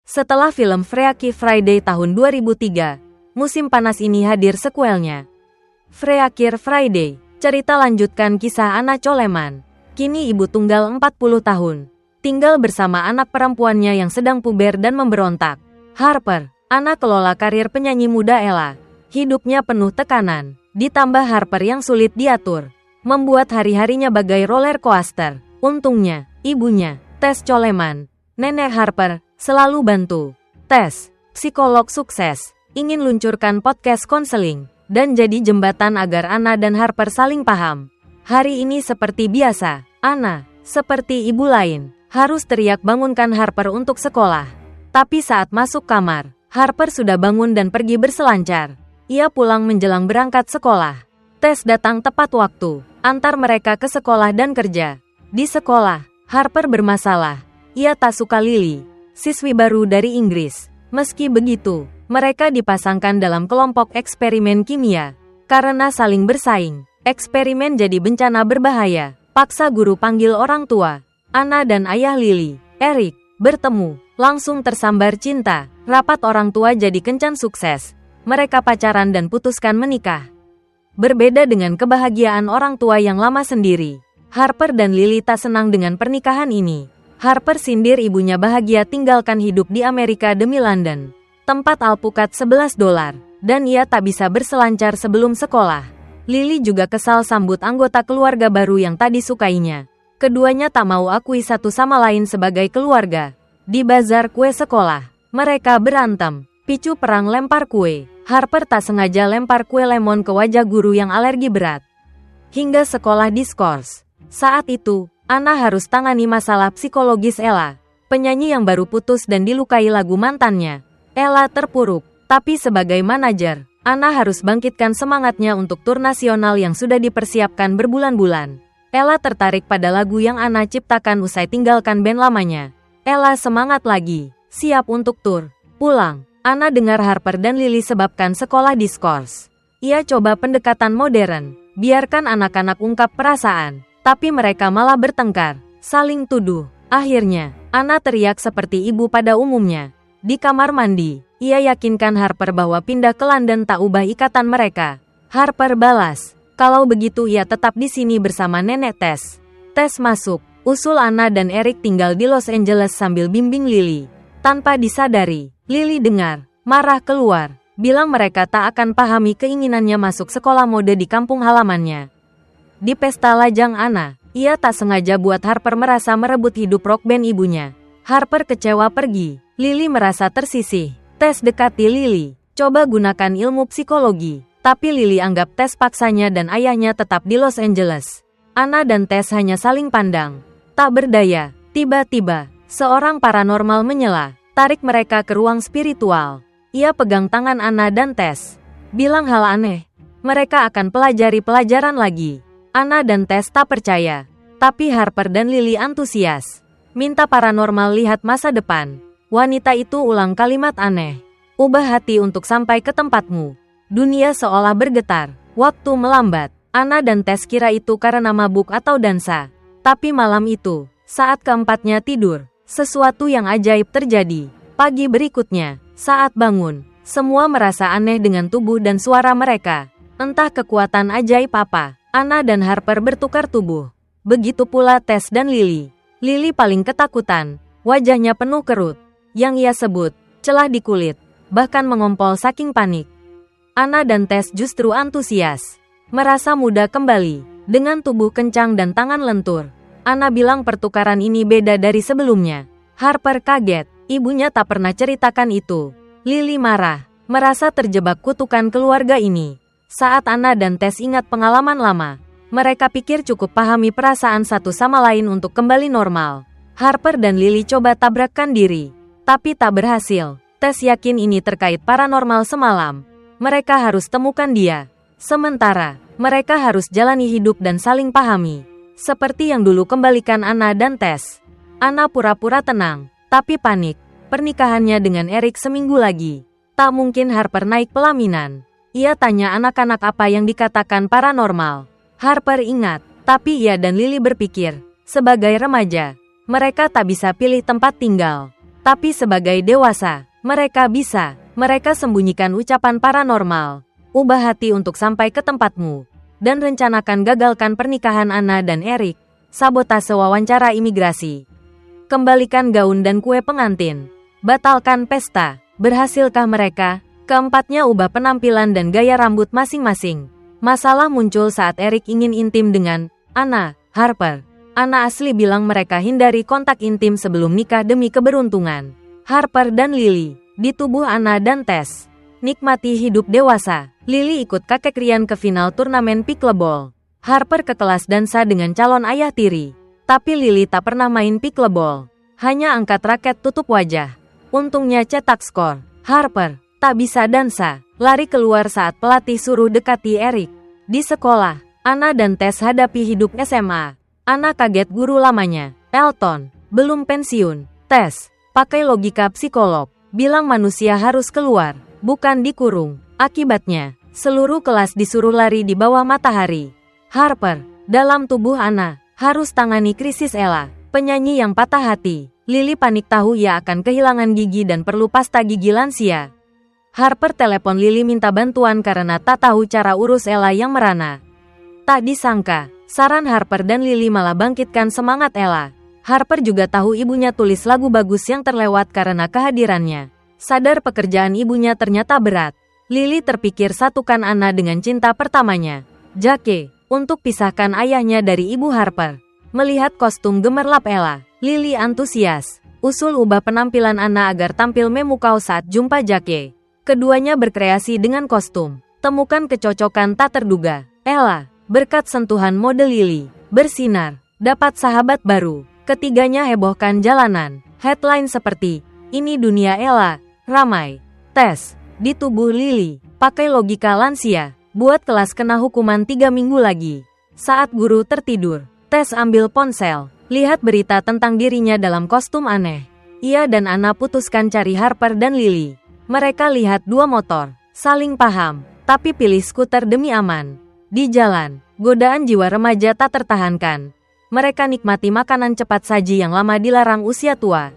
Setelah film Freaky Friday tahun 2003, musim panas ini hadir sekuelnya. Freaky Friday, cerita lanjutkan kisah Anna Coleman. Kini ibu tunggal 40 tahun. Tinggal bersama anak perempuannya yang sedang puber dan memberontak. Harper, Anna kelola karir penyanyi muda Ella. Hidupnya penuh tekanan, ditambah Harper yang sulit diatur. Membuat hari-harinya bagai roller coaster. Untungnya, ibunya, Tess Coleman, nenek Harper, selalu bantu. Tess, psikolog sukses, ingin luncurkan podcast konseling, dan jadi jembatan agar Anna dan Harper saling paham. Hari ini seperti biasa, Anna, seperti ibu lain, harus teriak bangunkan Harper untuk sekolah. Tapi saat masuk kamar, Harper sudah bangun dan pergi berselancar. Ia pulang menjelang berangkat sekolah. Tess datang tepat waktu, antar mereka ke sekolah dan kerja. Di sekolah, Harper bermasalah. Ia tak suka Lily, siswi baru dari Inggris. Meski begitu, mereka dipasangkan dalam kelompok eksperimen kimia. Karena saling bersaing, eksperimen jadi bencana berbahaya. Paksa guru panggil orang tua. Anna dan ayah Lily, Eric, bertemu. Langsung tersambar cinta. Rapat orang tua jadi kencan sukses. Mereka pacaran dan putuskan menikah. Berbeda dengan kebahagiaan orang tua yang lama sendiri, Harper dan Lily tak senang dengan pernikahan ini. Harper sindir ibunya bahagia tinggalkan hidup di Amerika demi London. Tempat alpukat $11, dan ia tak bisa berselancar sebelum sekolah. Lily juga kesal sambut anggota keluarga baru yang tak disukainya. Keduanya tak mau akui satu sama lain sebagai keluarga. Di bazar kue sekolah, mereka berantem, picu perang lempar kue. Harper tak sengaja lempar kue lemon ke wajah guru yang alergi berat. Hingga sekolah diskors. Saat itu, Anna harus tangani masalah psikologis Ella, penyanyi yang baru putus dan dilukai lagu mantannya. Ella terpuruk, tapi sebagai manajer, Anna harus bangkitkan semangatnya untuk tur nasional yang sudah dipersiapkan berbulan-bulan. Ella tertarik pada lagu yang Anna ciptakan usai tinggalkan band lamanya. Ella semangat lagi, siap untuk tur. Pulang, Anna dengar Harper dan Lily sebabkan sekolah diskors. Ia coba pendekatan modern, biarkan anak-anak ungkap perasaan. Tapi mereka malah bertengkar, saling tuduh. Akhirnya, Anna teriak seperti ibu pada umumnya. Di kamar mandi, ia yakinkan Harper bahwa pindah ke London tak ubah ikatan mereka. Harper balas, kalau begitu ia tetap di sini bersama nenek Tess. Tess masuk, usul Anna dan Eric tinggal di Los Angeles sambil bimbing Lily. Tanpa disadari, Lily dengar, marah keluar, bilang mereka tak akan pahami keinginannya masuk sekolah mode di kampung halamannya. Di pesta lajang Anna, ia tak sengaja buat Harper merasa merebut hidup rock band ibunya. Harper kecewa pergi, Lily merasa tersisih. Tess dekati Lily, coba gunakan ilmu psikologi. Tapi Lily anggap Tess paksanya dan ayahnya tetap di Los Angeles. Anna dan Tess hanya saling pandang. Tak berdaya, tiba-tiba, seorang paranormal menyela, tarik mereka ke ruang spiritual. Ia pegang tangan Anna dan Tess, bilang hal aneh. Mereka akan pelajari pelajaran lagi. Anna dan Tess tak percaya, tapi Harper dan Lily antusias. Minta paranormal lihat masa depan. Wanita itu ulang kalimat aneh. Ubah hati untuk sampai ke tempatmu. Dunia seolah bergetar. Waktu melambat. Anna dan Tess kira itu karena mabuk atau dansa. Tapi malam itu, saat keempatnya tidur, sesuatu yang ajaib terjadi. Pagi berikutnya, saat bangun, semua merasa aneh dengan tubuh dan suara mereka. Entah kekuatan ajaib apa. Anna dan Harper bertukar tubuh. Begitu pula Tess dan Lily. Lily paling ketakutan. Wajahnya penuh kerut. Yang ia sebut, celah di kulit. Bahkan mengompol saking panik. Anna dan Tess justru antusias. Merasa muda kembali. Dengan tubuh kencang dan tangan lentur. Anna bilang pertukaran ini beda dari sebelumnya. Harper kaget. Ibunya tak pernah ceritakan itu. Lily marah. Merasa terjebak kutukan keluarga ini. Saat Anna dan Tess ingat pengalaman lama, mereka pikir cukup pahami perasaan satu sama lain untuk kembali normal. Harper dan Lily coba tabrakkan diri, tapi tak berhasil. Tess yakin ini terkait paranormal semalam. Mereka harus temukan dia. Sementara, mereka harus jalani hidup dan saling pahami. Seperti yang dulu kembalikan Anna dan Tess. Anna pura-pura tenang, tapi panik. Pernikahannya dengan Eric seminggu lagi. Tak mungkin Harper naik pelaminan. Ia tanya anak-anak apa yang dikatakan paranormal. Harper ingat, tapi ia dan Lily berpikir, sebagai remaja, mereka tak bisa pilih tempat tinggal. Tapi sebagai dewasa, mereka sembunyikan ucapan paranormal. Ubah hati untuk sampai ke tempatmu. Dan rencanakan gagalkan pernikahan Anna dan Eric. Sabotase wawancara imigrasi. Kembalikan gaun dan kue pengantin. Batalkan pesta. Berhasilkah mereka? Keempatnya ubah penampilan dan gaya rambut masing-masing. Masalah muncul saat Eric ingin intim dengan Anna, Harper. Anna asli bilang mereka hindari kontak intim sebelum nikah demi keberuntungan. Harper dan Lily, di tubuh Anna dan Tess. Nikmati hidup dewasa. Lily ikut kakek Ryan ke final turnamen pickleball. Harper ke kelas dansa dengan calon ayah tiri. Tapi Lily tak pernah main pickleball. Hanya angkat raket tutup wajah. Untungnya cetak skor. Harper tak bisa dansa. Lari keluar saat pelatih suruh dekati Eric. Di sekolah, Anna dan Tess hadapi hidup SMA. Anna kaget guru lamanya, Elton, belum pensiun. Tess, pakai logika psikolog, bilang manusia harus keluar, bukan dikurung. Akibatnya, seluruh kelas disuruh lari di bawah matahari. Harper, dalam tubuh Anna, harus tangani krisis Ella, penyanyi yang patah hati. Lily panik tahu ia akan kehilangan gigi dan perlu pasta gigi lansia. Harper telepon Lily minta bantuan karena tak tahu cara urus Ella yang merana. Tak disangka, saran Harper dan Lily malah bangkitkan semangat Ella. Harper juga tahu ibunya tulis lagu bagus yang terlewat karena kehadirannya. Sadar pekerjaan ibunya ternyata berat. Lily terpikir satukan Anna dengan cinta pertamanya, Jake, untuk pisahkan ayahnya dari ibu Harper. Melihat kostum gemerlap Ella, Lily antusias. Usul ubah penampilan Anna agar tampil memukau saat jumpa Jake. Keduanya berkreasi dengan kostum. Temukan kecocokan tak terduga. Ella, berkat sentuhan mode Lily, bersinar, dapat sahabat baru. Ketiganya hebohkan jalanan. Headline seperti, ini dunia Ella, ramai. Tess, di tubuh Lily, pakai logika lansia. Buat kelas kena hukuman 3 minggu lagi. Saat guru tertidur, Tess ambil ponsel. Lihat berita tentang dirinya dalam kostum aneh. Ia dan Anna putuskan cari Harper dan Lily. Mereka lihat 2 motor, saling paham, tapi pilih skuter demi aman. Di jalan, godaan jiwa remaja tak tertahankan. Mereka nikmati makanan cepat saji yang lama dilarang usia tua.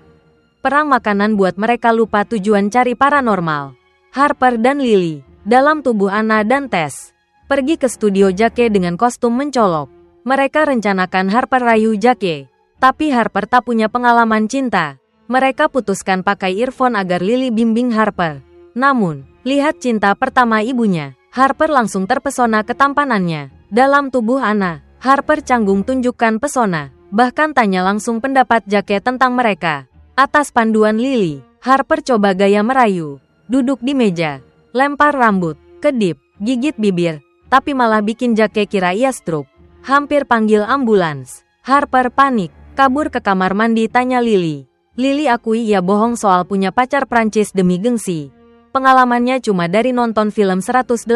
Perang makanan buat mereka lupa tujuan cari paranormal. Harper dan Lily, dalam tubuh Anna dan Tess, pergi ke studio Jake dengan kostum mencolok. Mereka rencanakan Harper rayu Jake, tapi Harper tak punya pengalaman cinta. Mereka putuskan pakai earphone agar Lily bimbing Harper. Namun, lihat cinta pertama ibunya. Harper langsung terpesona ketampanannya. Dalam tubuh Anna, Harper canggung tunjukkan pesona. Bahkan tanya langsung pendapat Jake tentang mereka. Atas panduan Lily, Harper coba gaya merayu. Duduk di meja, lempar rambut, kedip, gigit bibir. Tapi malah bikin Jake kira ia stroke. Hampir panggil ambulans. Harper panik, kabur ke kamar mandi tanya Lily. Lily akui ia bohong soal punya pacar Prancis demi gengsi. Pengalamannya cuma dari nonton film 180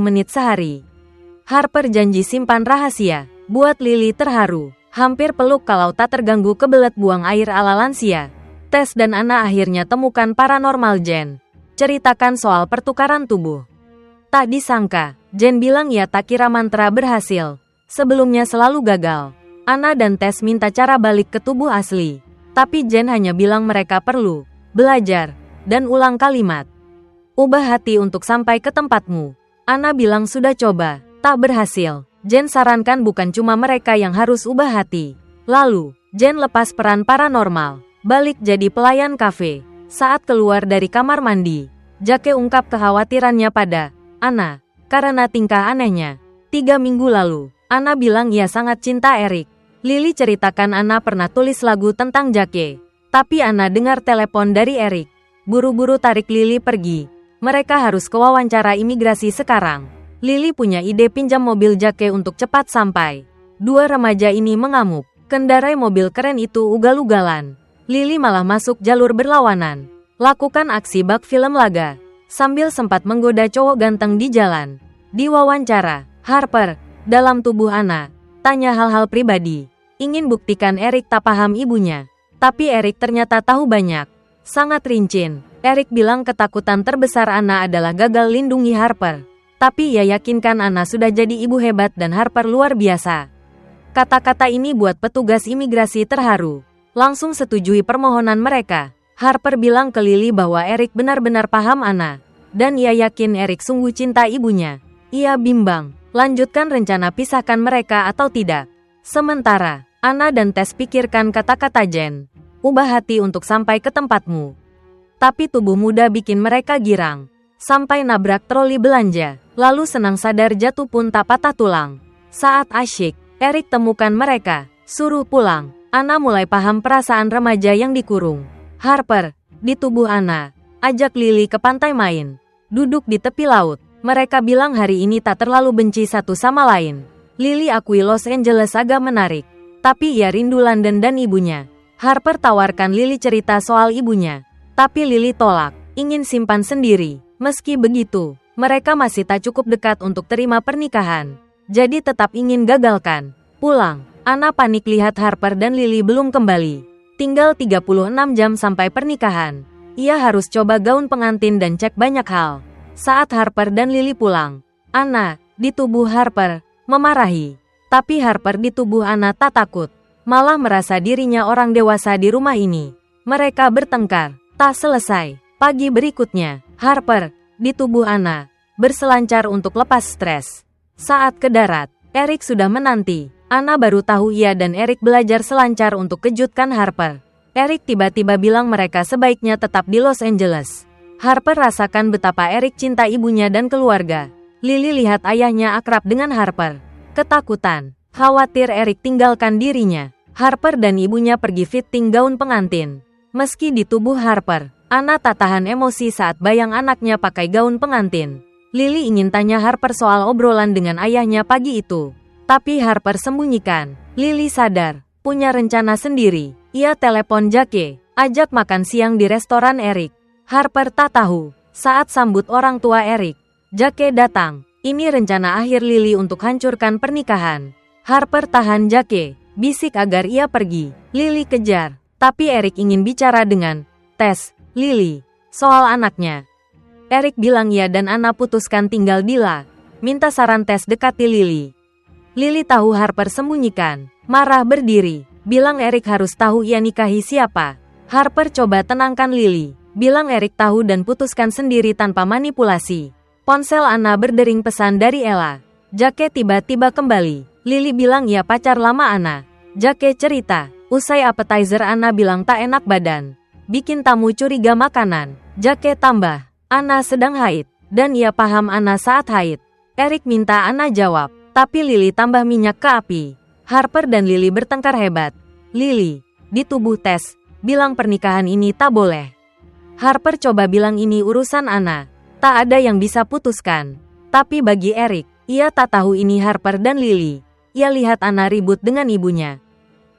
menit sehari. Harper janji simpan rahasia. Buat Lily terharu. Hampir peluk kalau tak terganggu kebelet buang air ala lansia. Tess dan Anna akhirnya temukan paranormal Jen. Ceritakan soal pertukaran tubuh. Tak disangka, Jen bilang ia tak kira mantra berhasil. Sebelumnya selalu gagal. Anna dan Tess minta cara balik ke tubuh asli. Tapi Jen hanya bilang mereka perlu belajar dan ulang kalimat. Ubah hati untuk sampai ke tempatmu. Anna bilang sudah coba, tak berhasil. Jen sarankan bukan cuma mereka yang harus ubah hati. Lalu, Jen lepas peran paranormal, balik jadi pelayan kafe. Saat keluar dari kamar mandi, Jake ungkap kekhawatirannya pada Anna karena tingkah anehnya. 3 minggu lalu, Anna bilang ia sangat cinta Eric. Lily ceritakan Anna pernah tulis lagu tentang Jake. Tapi Anna dengar telepon dari Eric. Buru-buru tarik Lily pergi. Mereka harus ke wawancara imigrasi sekarang. Lily punya ide pinjam mobil Jake untuk cepat sampai. 2 remaja ini mengamuk. Kendarai mobil keren itu ugal-ugalan. Lily malah masuk jalur berlawanan. Lakukan aksi bak film laga. Sambil sempat menggoda cowok ganteng di jalan. Di wawancara, Harper, dalam tubuh Anna, tanya hal-hal pribadi. Ingin buktikan Eric tak paham ibunya. Tapi Eric ternyata tahu banyak. Sangat rincin. Eric bilang ketakutan terbesar Anna adalah gagal lindungi Harper. Tapi ia yakinkan Anna sudah jadi ibu hebat dan Harper luar biasa. Kata-kata ini buat petugas imigrasi terharu. Langsung setujui permohonan mereka. Harper bilang ke Lily bahwa Eric benar-benar paham Anna. Dan ia yakin Eric sungguh cinta ibunya. Ia bimbang, lanjutkan rencana pisahkan mereka atau tidak. Sementara, Anna dan Tess pikirkan kata-kata Jen. Ubah hati untuk sampai ke tempatmu. Tapi tubuh muda bikin mereka girang. Sampai nabrak troli belanja, lalu senang sadar jatuh pun tak patah tulang. Saat asyik, Eric temukan mereka, suruh pulang. Anna mulai paham perasaan remaja yang dikurung. Harper, di tubuh Anna, ajak Lily ke pantai main. Duduk di tepi laut, mereka bilang hari ini tak terlalu benci satu sama lain. Lily akui Los Angeles agak menarik, tapi ia rindu London dan ibunya. Harper tawarkan Lily cerita soal ibunya, tapi Lily tolak, ingin simpan sendiri. Meski begitu, mereka masih tak cukup dekat untuk terima pernikahan. Jadi tetap ingin gagalkan. Pulang, Anna panik lihat Harper dan Lily belum kembali. Tinggal 36 jam sampai pernikahan. Ia harus coba gaun pengantin dan cek banyak hal. Saat Harper dan Lily pulang, Anna, di tubuh Harper, memarahi. Tapi Harper di tubuh Anna tak takut. Malah merasa dirinya orang dewasa di rumah ini. Mereka bertengkar, tak selesai. Pagi berikutnya, Harper, di tubuh Anna, berselancar untuk lepas stres. Saat ke darat, Eric sudah menanti. Anna baru tahu ia dan Eric belajar selancar untuk kejutkan Harper. Eric tiba-tiba bilang mereka sebaiknya tetap di Los Angeles. Harper rasakan betapa Eric cinta ibunya dan keluarga. Lily lihat ayahnya akrab dengan Harper. Ketakutan, khawatir Eric tinggalkan dirinya. Harper dan ibunya pergi fitting gaun pengantin. Meski di tubuh Harper, Anna tak tahan emosi saat bayang anaknya pakai gaun pengantin. Lily ingin tanya Harper soal obrolan dengan ayahnya pagi itu. Tapi Harper sembunyikan. Lily sadar, punya rencana sendiri. Ia telepon Jake, ajak makan siang di restoran Eric. Harper tak tahu, saat sambut orang tua Eric, Jake datang. Ini rencana akhir Lily untuk hancurkan pernikahan. Harper tahan Jake, bisik agar ia pergi. Lily kejar, tapi Eric ingin bicara dengan Tess, Lily, soal anaknya. Eric bilang ia dan Anna putuskan tinggal Dila. Minta saran Tess dekati Lily. Lily tahu Harper sembunyikan. Marah berdiri. Bilang Eric harus tahu ia nikahi siapa. Harper coba tenangkan Lily. Bilang Eric tahu dan putuskan sendiri tanpa manipulasi. Ponsel Anna berdering pesan dari Ella. Jake tiba-tiba kembali. Lily bilang ia pacar lama Anna. Jake cerita. Usai appetizer Anna bilang tak enak badan. Bikin tamu curiga makanan. Jake tambah, Anna sedang haid, dan ia paham Anna saat haid. Eric minta Anna jawab, tapi Lily tambah minyak ke api. Harper dan Lily bertengkar hebat. Lily, di tubuh Tess, bilang pernikahan ini tak boleh. Harper coba bilang ini urusan Anna, tak ada yang bisa putuskan. Tapi bagi Eric, ia tak tahu ini Harper dan Lily. Ia lihat Anna ribut dengan ibunya.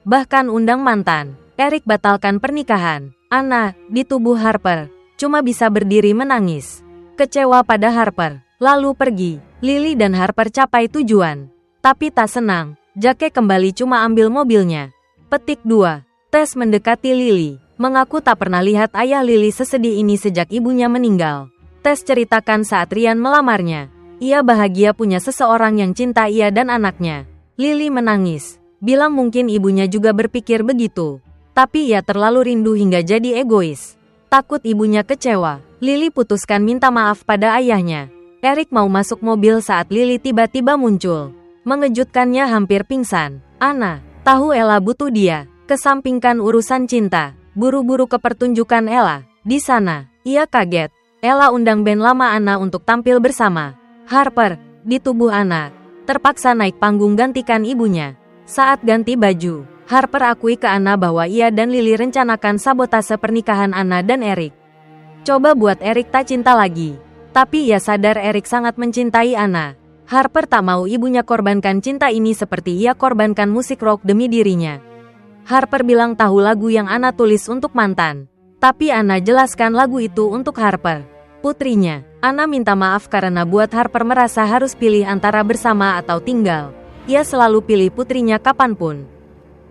Bahkan undang mantan. Eric batalkan pernikahan. Anna, di tubuh Harper, cuma bisa berdiri menangis. Kecewa pada Harper, lalu pergi. Lily dan Harper capai tujuan. Tapi tak senang, Jake kembali cuma ambil mobilnya. Petik 2. Tess mendekati Lily, mengaku tak pernah lihat ayah Lily sesedih ini sejak ibunya meninggal. Tess ceritakan saat Ryan melamarnya. Ia bahagia punya seseorang yang cinta ia dan anaknya. Lily menangis, bilang mungkin ibunya juga berpikir begitu. Tapi ia terlalu rindu hingga jadi egois. Takut ibunya kecewa, Lily putuskan minta maaf pada ayahnya. Eric mau masuk mobil saat Lily tiba-tiba muncul. Mengejutkannya hampir pingsan. Anna, tahu Ella butuh dia. Kesampingkan urusan cinta. Buru-buru ke pertunjukan Ella. Di sana, ia kaget. Ella undang band lama Anna untuk tampil bersama. Harper, di tubuh Anna, terpaksa naik panggung gantikan ibunya. Saat ganti baju, Harper akui ke Anna bahwa ia dan Lily rencanakan sabotase pernikahan Anna dan Eric. Coba buat Eric tak cinta lagi. Tapi ia sadar Eric sangat mencintai Anna. Harper tak mau ibunya korbankan cinta ini seperti ia korbankan musik rock demi dirinya. Harper bilang tahu lagu yang Anna tulis untuk mantan. Tapi Anna jelaskan lagu itu untuk Harper, putrinya. Anna minta maaf karena buat Harper merasa harus pilih antara bersama atau tinggal. Ia selalu pilih putrinya kapanpun.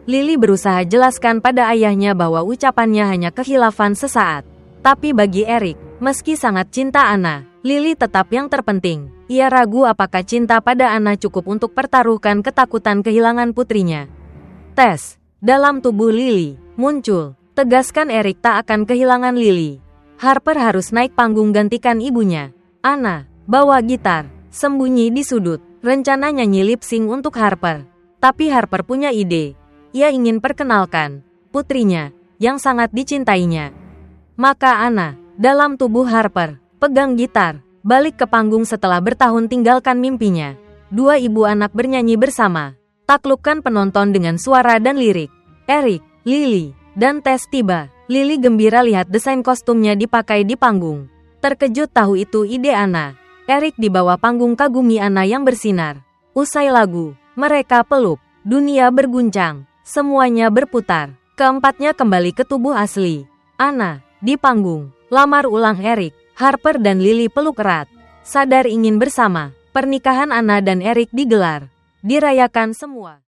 Lily berusaha jelaskan pada ayahnya bahwa ucapannya hanya kehilafan sesaat. Tapi bagi Eric, meski sangat cinta Anna, Lily tetap yang terpenting. Ia ragu apakah cinta pada Anna cukup untuk pertaruhkan ketakutan kehilangan putrinya. Tess, dalam tubuh Lily, muncul. Tegaskan Eric tak akan kehilangan Lily. Harper harus naik panggung gantikan ibunya. Anna, bawa gitar, sembunyi di sudut. Rencana nyanyi lip sync untuk Harper. Tapi Harper punya ide. Ia ingin perkenalkan putrinya, yang sangat dicintainya. Maka Anna, dalam tubuh Harper, pegang gitar, balik ke panggung setelah bertahun tinggalkan mimpinya. Dua ibu anak bernyanyi bersama. Taklukkan penonton dengan suara dan lirik. Eric, Lily, dan Tess tiba. Lily gembira lihat desain kostumnya dipakai di panggung. Terkejut tahu itu ide Anna. Eric di bawah panggung kagumi Anna yang bersinar. Usai lagu, mereka peluk. Dunia berguncang. Semuanya berputar. Keempatnya kembali ke tubuh asli. Anna, di panggung. Lamar ulang Eric. Harper dan Lily peluk erat. Sadar ingin bersama. Pernikahan Anna dan Eric digelar. Dirayakan semua.